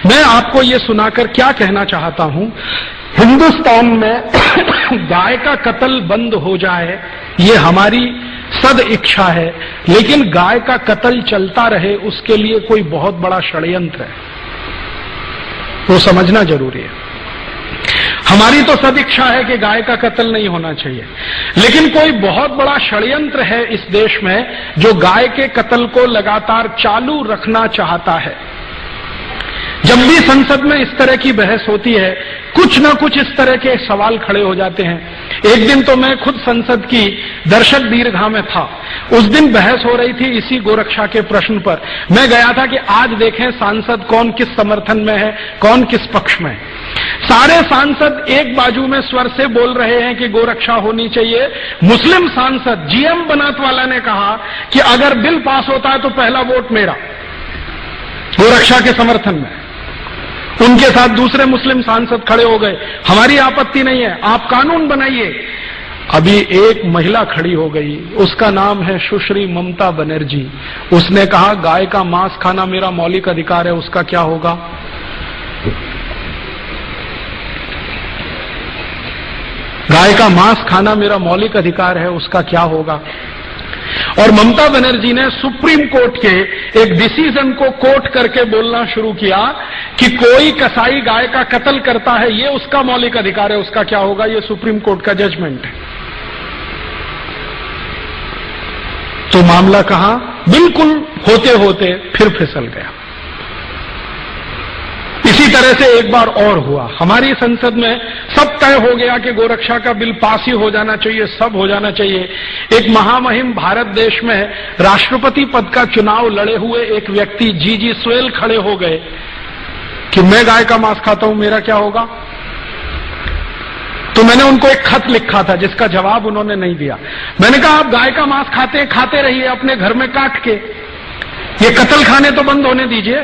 मैं आपको ये सुनाकर क्या कहना चाहता हूं, हिंदुस्तान में गाय का कत्ल बंद हो जाए ये हमारी सद इच्छा है, लेकिन गाय का कत्ल चलता रहे उसके लिए कोई बहुत बड़ा षड्यंत्र है, वो समझना जरूरी है। हमारी तो सद इच्छा है कि गाय का कत्ल नहीं होना चाहिए, लेकिन कोई बहुत बड़ा षड्यंत्र है इस देश में जो गाय के कत्ल को लगातार चालू रखना चाहता है। जब भी संसद में इस तरह की बहस होती है, कुछ न कुछ इस तरह के सवाल खड़े हो जाते हैं। एक दिन तो मैं खुद संसद की दर्शक दीर्घा में था, उस दिन बहस हो रही थी इसी गोरक्षा के प्रश्न पर। मैं गया था कि आज देखें सांसद कौन किस समर्थन में है, कौन किस पक्ष में है। सारे सांसद एक बाजू में स्वर से बोल रहे हैं कि गोरक्षा होनी चाहिए। मुस्लिम सांसद जीएम बनात वाला ने कहा कि अगर बिल पास होता है तो पहला वोट मेरा, गोरक्षा के समर्थन में। उनके साथ दूसरे मुस्लिम सांसद खड़े हो गए, हमारी आपत्ति नहीं है, आप कानून बनाइए। अभी एक महिला खड़ी हो गई, उसका नाम है सुश्री ममता बनर्जी। उसने कहा गाय का मांस खाना मेरा मौलिक अधिकार है, उसका क्या होगा? गाय का मांस खाना मेरा मौलिक अधिकार है, उसका क्या होगा? और ममता बनर्जी ने सुप्रीम कोर्ट के एक डिसीजन को कोट करके बोलना शुरू किया कि कोई कसाई गाय का कत्ल करता है, ये उसका मौलिक अधिकार है, उसका क्या होगा? ये सुप्रीम कोर्ट का जजमेंट है। तो मामला कहां बिल्कुल होते होते फिर फिसल गया। इसी तरह से एक बार और हुआ, हमारी संसद में सब तय हो गया कि गोरक्षा का बिल पास ही हो जाना चाहिए, सब हो जाना चाहिए। एक महामहिम भारत देश में राष्ट्रपति पद का चुनाव लड़े हुए एक व्यक्ति जीजी स्वेल खड़े हो गए कि मैं गाय का मांस खाता हूं, मेरा क्या होगा? तो मैंने उनको एक खत लिखा था जिसका जवाब उन्होंने नहीं दिया। मैंने कहा आप गाय का मांस खाते रहिए अपने घर में काट के, ये कत्ल खाने तो बंद होने दीजिए।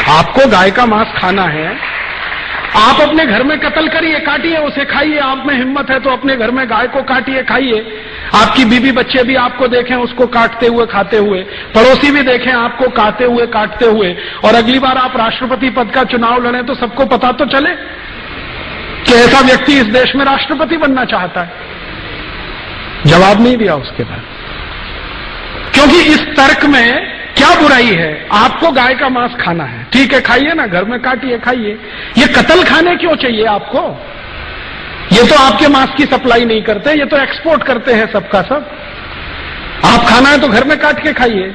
आपको गाय का मांस खाना है, आप अपने घर में कत्ल करिए, काटिए, उसे खाइए। आप में हिम्मत है तो अपने घर में गाय को काटिए, खाइए। आपकी बीवी बच्चे भी आपको देखें उसको काटते हुए, खाते हुए, पड़ोसी भी देखें आपको काटते हुए, और अगली बार आप राष्ट्रपति पद का चुनाव लड़ें तो सबको पता तो चले कि ऐसा व्यक्ति इस देश में राष्ट्रपति बनना चाहता है। जवाब नहीं दिया उसके बाद, क्योंकि इस तर्क में क्या बुराई है? आपको गाय का मांस खाना है, ठीक है, खाइए ना, घर में काटिए, खाइए। ये कत्ल खाने क्यों चाहिए आपको? ये तो आपके मांस की सप्लाई नहीं करते, ये तो एक्सपोर्ट करते हैं सबका सब। आप खाना है तो घर में काट के खाइए।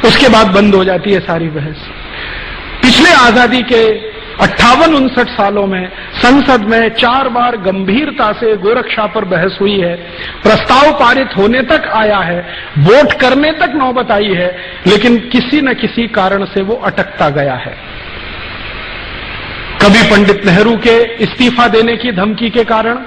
उसके बाद बंद हो जाती है सारी बहस। पिछले आजादी के 58-59 सालों में संसद में 4 बार गंभीरता से गोरक्षा पर बहस हुई है, प्रस्ताव पारित होने तक आया है, वोट करने तक नौबत आई है, लेकिन किसी न किसी कारण से वो अटकता गया है। कभी पंडित नेहरू के इस्तीफा देने की धमकी के कारण,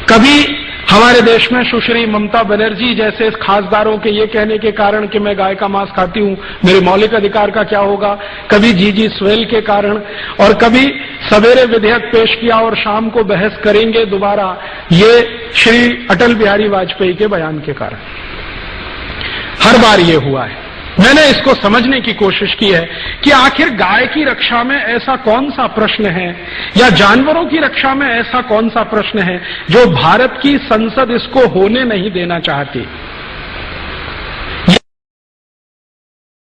कभी हमारे देश में सुश्री ममता बनर्जी जैसे खासदारों के ये कहने के कारण कि मैं गाय का मांस खाती हूं, मेरे मौलिक अधिकार का क्या होगा, कभी जीजी स्वेल के कारण, और कभी सवेरे विधेयक पेश किया और शाम को बहस करेंगे दोबारा, ये श्री अटल बिहारी वाजपेयी के बयान के कारण। हर बार ये हुआ है। मैंने इसको समझने की कोशिश की है कि आखिर गाय की रक्षा में ऐसा कौन सा प्रश्न है, या जानवरों की रक्षा में ऐसा कौन सा प्रश्न है जो भारत की संसद इसको होने नहीं देना चाहती।